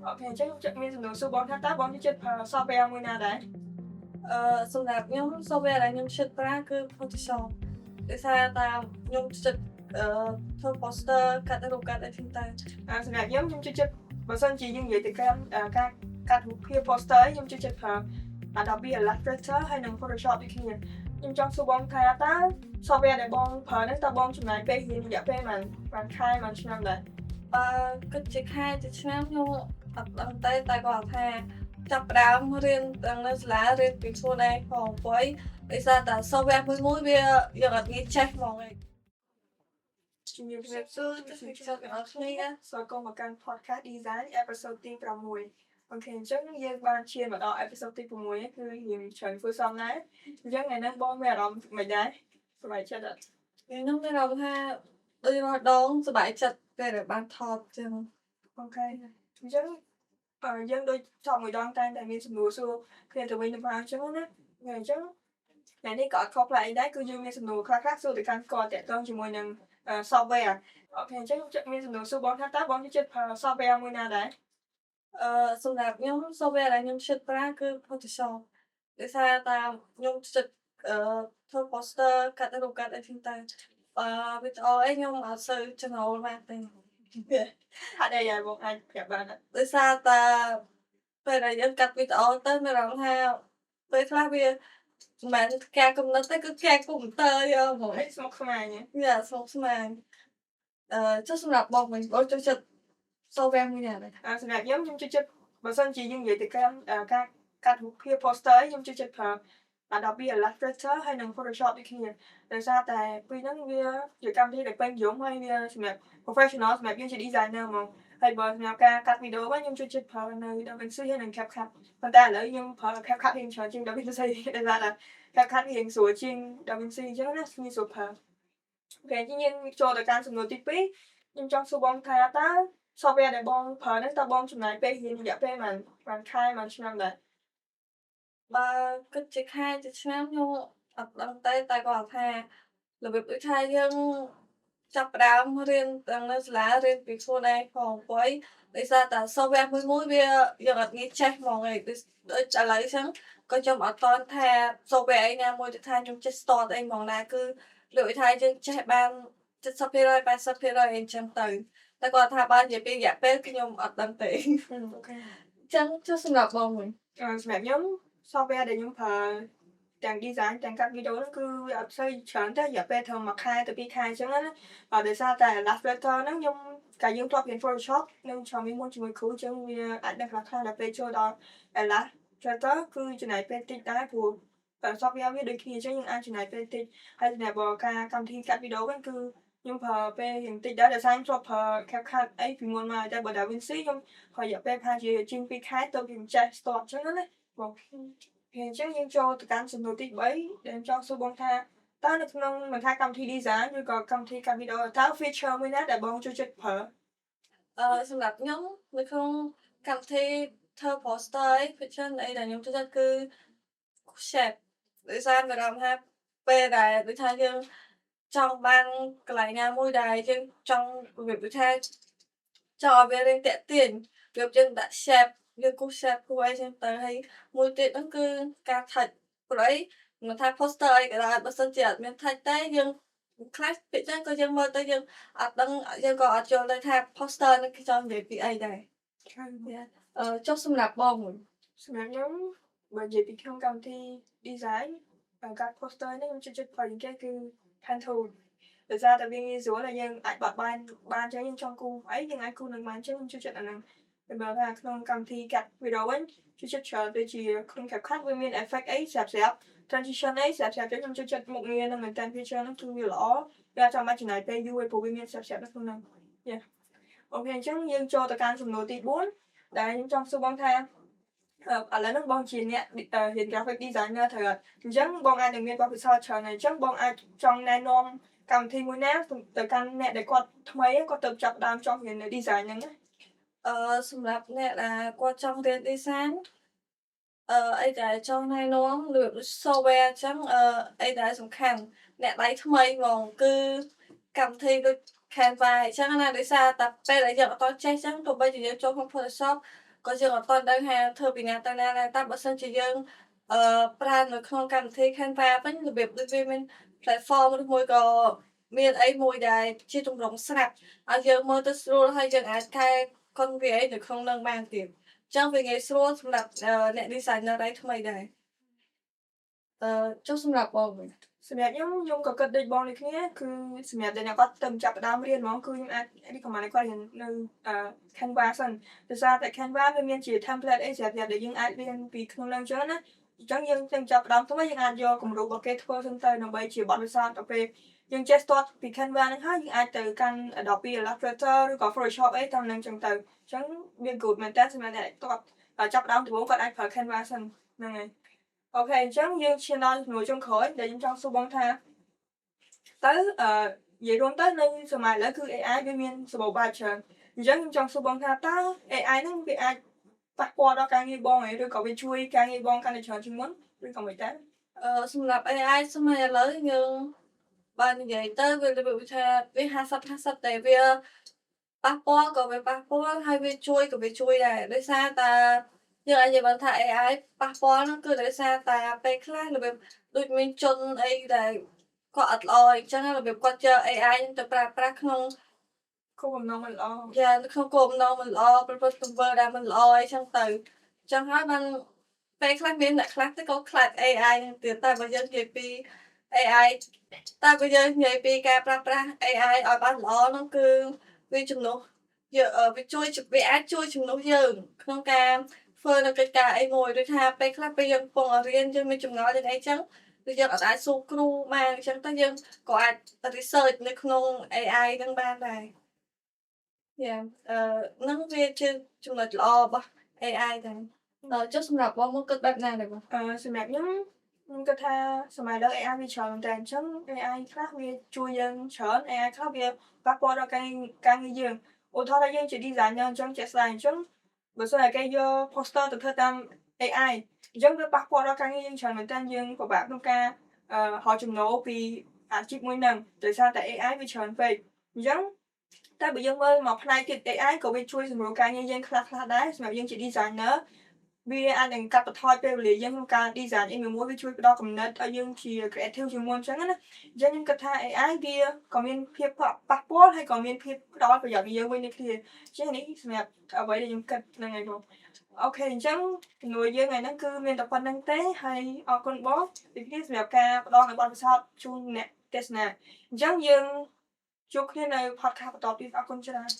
អូខេអញ្ចឹងមានសំណួរសួរបងថាតើបងចូលចិត្តប្រើ software មួយណាដែរសម្រាប់ខ្ញុំ software ដែលខ្ញុំចិត្តប្រើគឺ Photoshop ដោយសារតែខ្ញុំចិត្តធ្វើ poster កាត់រូបកាត់អីចឹងទៅសម្រាប់ខ្ញុំចូលចិត្តបើសិនជាយើងនិយាយទៅការកាត់រូបភាព poster ខ្ញុំចូលចិត្តប្រើ Adobe Illustrator ហើយនិង Photoshop ដូចគ្នាខ្ញុំចង់សួរបងថាតើ software ដែលបងប្រើហ្នឹងតើបងចំណាយពេលរៀនរយៈពេលប៉ុន្មានខែប៉ុន្មានឆ្នាំដែរគិតជាខែជាឆ្នាំខ្ញុំអត់ដឹងទេតែគាត់ថាចាប់ផ្ដើមរៀនទាំងនៅសាលារៀនពីខ្លួនឯងផងព្រោះដោយសារតែ software មួយវាយើងអត់ងាយចេះហ្មងឯងជំរាបសួរទៅខ្ញុំអរគ្នាសូមមកកាន់ podcast design episode ទី6អូខេអញ្ចឹងយើងបានឈានមកដល់ episode ទី6គឺយើងច្រើនធ្វើសំណាអញ្ចឹងថ្ងៃនេះបងមានអារម្មណ៍មិនដែរសប្បាយចិត្តអត់ខ្ញុំមានអារម្មណ៍ថាដូចរាល់ដងសប្បាយចិត្តពេលដែលបានថតចឹងអូខេអញ្ចឹងយើងដូចចប់មួយដងតែមានសំណួរសួរគ្នាទៅវិញទៅមកអញ្ចឹងណាអញ្ចឹងថ្ងៃនេះក៏អត់ខុសប្លែកអីដែរគឺយើងមានសំណួរខ្លះសួរទៅកាន់គាត់តាក់ទងជាមួយនឹង software អូខេអញ្ចឹងមានសំណួរសួរបងថាតើបងចូលចិត្តប្រើ software មួយណាដែរសម្រាប់ខ្ញុំ software ដែលខ្ញុំចិត្តប្រើគឺ Photoshop ដោយសារតែខ្ញុំចិត្តធ្វើ poster កាត់រូបកាត់អីចឹងទៅវីដេអូអីខ្ញុំអត់សូវចំណូលណាស់ទេហាក់ដែរបងអាចប្រាប់បានដោយសារតែពេលដែលយើងកាត់វីដេអូទៅមានអារម្មណ៍ថាពេលខ្លះវាមិនមែនការកំណត់ទេគឺការកុំព្យូទ័រយកហ្មងស្មុគស្មាញស្មុគស្មាញចុះសម្រាប់បងវិញបងចូលចិត្ត software មួយណាដែរសម្រាប់ខ្ញុំចូលចិត្តបើសិនជាយើងនិយាយទៅការកាត់រូបភាព poster ខ្ញុំចូលចិត្តប្រើ Adobe Illustrator ហើយនិង Photoshop ដូចគ្នាដោយសារតែពីរហ្នឹងវាជាកម្មវិធីដែលពេញនិយមហើយវាសម្រាប់ professional សម្រាប់យើងជា designer ហ្មងហើយបើសម្រាប់ការកាត់វីដេអូវិញខ្ញុំចូលចិត្តប្រើនៅ DaVinci ហើយនិង CapCut ប៉ុន្តែឥឡូវខ្ញុំប្រើ CapCut រៀងច្រើនជាង DaVinci ដោយសារតែ CapCut រៀងស្រួលជាង DaVinci អញ្ចឹងណាស្រួលប្រើអូខេអញ្ចឹងយើងចូលទៅកាន់សំណួរទី2ខ្ញុំចង់សួរបងថាតើ software ដែលបងប្រើហ្នឹងតើបងចំណាយពេលរៀនរយៈពេលប៉ុន្មានខែប៉ុន្មានឆ្នាំដែរបើគិតជាខែជាឆ្នាំខ្ញុំអត់ដឹងទេតែគាត់ថារបៀបដូចថាយើងចាប់ផ្ដើមរៀនទាំងនៅសាលារៀនពីខ្លួនឯងផងព្រោះដោយសារតែ software មួយវាយើងអត់ងាយចេះហ្មងឯងដូចឥឡូវចឹងក៏ខ្ញុំអត់តន់ថា software អីណាមួយទៅថាខ្ញុំចេះ start អីហ្មងណាគឺលើកថាយើងចេះបាន70% 80%អីចឹងទៅតែគាត់ថាបាននិយាយពីរយៈពេលខ្ញុំអត់ដឹងទេអូខេចឹងចុះសម្រាប់បងវិញសម្រាប់ខ្ញុំ software ដែលខ្ញុំប្រើទាំង design ទាំងកាត់វីដេអូហ្នឹងគឺវាអត់សូវច្រើនទេរយៈពេលត្រឹម1ខែទៅ2ខែអញ្ចឹងណាដោយសារតែ Illustrator ហ្នឹងខ្ញុំកាលយើងធ្លាប់រៀន Photoshop នឹងច្រើនមុនជាមួយគ្រូអញ្ចឹងវាអាចដឹងខ្លះៗដល់ពេលចូលដល់ Illustrator គឺចំណាយពេលតិចដែរព្រោះsoftware វាដូចគ្នាអញ្ចឹងយើងអាចចំណាយពេលតិចហើយសម្រាប់ការកម្មវិធីកាត់វីដេអូវិញគឺខ្ញុំប្រើពេលរៀងតិចដែរដោយសារខ្ញុំធ្លាប់ប្រើ CapCut អីពីមុនមកតែបើ DaVinci ខ្ញុំប្រើរយៈពេលប្រហែលជាង2ខែទៅខ្ញុំចេះ start អញ្ចឹងណាបងអញ្ចឹងយើងចូលទៅកាន់សំណួរទី3ដែលខ្ញុំចង់សួរបងថាតើនៅក្នុងមិនថាកម្មវិធី design ឬក៏កម្មវិធីកាត់វីដេអូតើ feature មួយណាដែលបងចូលចិត្តប្រើសម្រាប់ខ្ញុំនៅក្នុងកម្មវិធីធ្វើ poster អី feature អីដែលខ្ញុំចូលចិត្តគឺ shape ដោយសារមានអារម្មណ៍ថាពេលដែលដូចថាយើងចង់បានកន្លែងណាមួយដែលយើងចង់របៀបដូចថាចង់ឲ្យវារៀងទាក់ទាញរបៀបយើងដាក់ shape យើងគូស shape គូសអីចឹងទៅហើយមួយទៀតហ្នឹងគឺការ touch ព្រោះអីមិនថា poster អីក៏ដោយបើសិនជាអត់មាន touch ទេយើងខ្លះភាគច្រើនក៏យើងមើលទៅយើងអត់ដឹងយើងក៏អត់យល់ដែរថា poster ហ្នឹងគេចង់និយាយពីអីដែរចុះសម្រាប់បងវិញសម្រាប់ខ្ញុំបើនិយាយពីក្នុងកម្មវិធី design កាត់ poster នេះខ្ញុំចូលចិត្តប្រើជាងគេគឺ Pen tool ដោយសារតែវាងាយស្រួលហើយយើងអាចបត់បែនបានចឹងយើងចង់គូអីយើងអាចគូនឹងបានចឹងខ្ញុំចូលចិត្តអាហ្នឹងតែបើថាក្នុងកម្មវិធីកាត់វីដេអូវិញចូលចិត្តច្រើនដូចជាក្នុង CapCut វាមាន effect អីស្រាប់ transition អីស្រាប់ចឹងខ្ញុំចូលចិត្តមុខងារហ្នឹងមែនតើ feature ហ្នឹងគឺវាល្អវាចាំបាច់ចំណាយពេលយូរព្រោះវាមានស្រាប់នៅក្នុងហ្នឹងអូខេអញ្ចឹងយើងចូលទៅកាន់សំណួរទី4ដែលខ្ញុំចង់សួរបងថាឥឡូវហ្នឹងបងជាអ្នករៀន graphic designer ត្រូវអញ្ចឹងបងអាចនឹងមានបទពិសោធន៍ច្រើនហើយអញ្ចឹងបងអាចចង់ណែនាំកម្មវិធីមួយណាទៅកាន់អ្នកដែលគាត់ថ្មីគាត់ទៅចាប់ដើមចង់រៀន design ហ្នឹងណាសម្រាប់អ្នកដែលគាត់ចង់រៀន design អីដែលចង់ណែនាំឬ software អញ្ចឹងអីដែលសំខាន់អ្នកដៃថ្មីហ្មងគឺកម្មវិធីដូច Canva អញ្ចឹងណាដោយសារតែពេលដែលយើងអត់ទាន់ចេះអញ្ចឹងទោះបីជាយើងចូលក្នុង Photoshop ក៏យើងអត់ទាន់ដឹងថាធ្វើពីណាទៅណាដែរតែបើសិនជាយើងប្រើនៅក្នុងកម្មវិធី Canva វិញរបៀបដូចវាមាន platform ឬមួយក៏មានអីមួយដែលជាទម្រង់ស្រាប់ឲ្យយើងមើលទៅស្រួលហើយយើងអាចកែកុនវាអីនៅក្នុងនឹងបានទៀតអញ្ចឹងវាងាយស្រួលសម្រាប់អ្នក designer ដៃថ្មីដែរចុះសម្រាប់បងវិញ សម្រាប់ខ្ញុំក៏គិតដូចបងដូចគ្នាគឺសម្រាប់តែអ្នកគាត់ទៅចាប់ផ្ដើមរៀនហ្មងគឺខ្ញុំអាច recommend ឲ្យគាត់រៀននៅ Canva សិនដោយសារតែ Canva វាមានជា template អីស្រាប់ៗដែលយើងអាចរៀនពីក្នុងនឹងអញ្ចឹងណាអញ្ចឹងយើងទៅចាប់ផ្ដើមទៅយើងអាចយកគំរូរបស់គេធ្វើសិនទៅដើម្បីជាបទពិសោធន៍ទៅពេលយើងចេះ start ពី Canva ហ្នឹងហើយយើងអាចទៅកាន់ Adobe Illustrator ឬក៏ Photoshop អីតាមនឹងអញ្ចឹងទៅអញ្ចឹងវា good មែនតើសម្រាប់អ្នកគាត់ចាប់ផ្ដើមដំបូងគាត់អាចប្រើ Canva សិនហ្នឹងហើយអូខេអញ្ចឹងយើងឈានដល់ចំនួនចុងក្រោយដែលខ្ញុំចង់សួរបងថាទៅនិយាយរួមទៅនៅសម័យឥឡូវគឺ AI វាមានសម្បូរបែបច្រើនអញ្ចឹងខ្ញុំចង់សួរបងថាតើ AI ហ្នឹងវាអាចប៉ះពាល់ដល់ការងារបងឬក៏វាជួយការងារបងកាន់តែច្រើនជាងមុនឬក៏មិនដែរសម្រាប់ AI សម័យឥឡូវយើងបើនិយាយទៅវារបៀបថាវា50-50តែវាប៉ះពាល់ក៏វាប៉ះពាល់ហើយវាជួយក៏វាជួយដែរដោយសារតែយើងអាចនិយាយបានថា AI ប៉ះពាល់ហ្នឹងគឺដោយសារតែពេលខ្លះរបៀបដូចមានជនអីដែលគាត់អត់ល្អអញ្ចឹងរបៀបគាត់យក AI ហ្នឹងទៅប្រើប្រាស់ក្នុងគោលបំណងមិនល្អយ៉ាក្នុងគោលបំណងមិនល្អប្រព្រឹត្តទង្វើដែលមិនល្អអីចឹងទៅអញ្ចឹងហើយបានពេលខ្លះមានអ្នកខ្លះទៅក៏ខ្លាច AI ហ្នឹងទៀតតែបើយើងនិយាយពី AI តែបើយើងនិយាយពីការប្រើប្រាស់ AI ឲ្យបានល្អហ្នឹងគឺវាជំនួសវាជួយវាអាចជួយជំនួសយើងក្នុងការធ្វើនៅកិច្ចការអីមួយដូចថាពេលខ្លះពេលយើងកំពុងរៀនយើងមានចម្ងល់យ៉ាងអីចឹងគឺយើងអត់អាចសួរគ្រូបានអញ្ចឹងទៅយើងក៏អាច research នៅក្នុង AI ហ្នឹងបានដែរយ៉ាហ្នឹងវាជាចំណុចល្អរបស់ AI ដែរចុះសម្រាប់បងមកគិតបែបណាដែរបងសម្រាប់ខ្ញុំគិតថាសម័យឥឡូវ AI វាច្រើនតែអញ្ចឹង AI ខ្លះវាជួយយើងច្រើន AI ខ្លះវាប៉ះពាល់ដល់ការងារយើងឧទាហរណ៍ថាយើងជា designer អញ្ចឹងជាក់ស្ដែងអញ្ចឹងបើសិនតែគេយក poster ទៅធ្វើតាម AI អញ្ចឹងវាប៉ះពាល់ដល់ការងារយើងច្រើនមែនតើយើងពិបាកក្នុងការរកចំណូលពីអាជីពមួយហ្នឹងដោយសារតែ AI វាច្រើនពេកអញ្ចឹងតែបើយើងមើលមកផ្នែកទៀត AI ក៏វាជួយសម្រួលការងារយើងខ្លះដែរសម្រាប់យើងជា designer វាអាចនឹងកាត់បន្ថយពេលវេលាយើងក្នុងការ design អីមួយវាជួយផ្ដល់គំនិតឲ្យយើងជា creative ជាងមុនអញ្ចឹងណាអញ្ចឹងខ្ញុំគិតថា AI វាក៏មានភាពប៉ះពាល់ហើយក៏មានភាពផ្ដល់ប្រយោជន៍ឲ្យយើងវិញដូចគ្នាអញ្ចឹងនេះសម្រាប់អ្វីដែលខ្ញុំគិតហ្នឹងហើយបងអូខេអញ្ចឹងជំនួយយើងថ្ងៃហ្នឹងគឺមានតែប៉ុណ្្នឹងទេហើយអរគុណបងពីគ្នាសម្រាប់ការផ្ដល់នូវបទពិសោធន៍ជូនអ្នកទស្សនាអញ្ចឹងយើងជួបគ្នានៅ podcast បន្តទៀតអរគុណច្រើន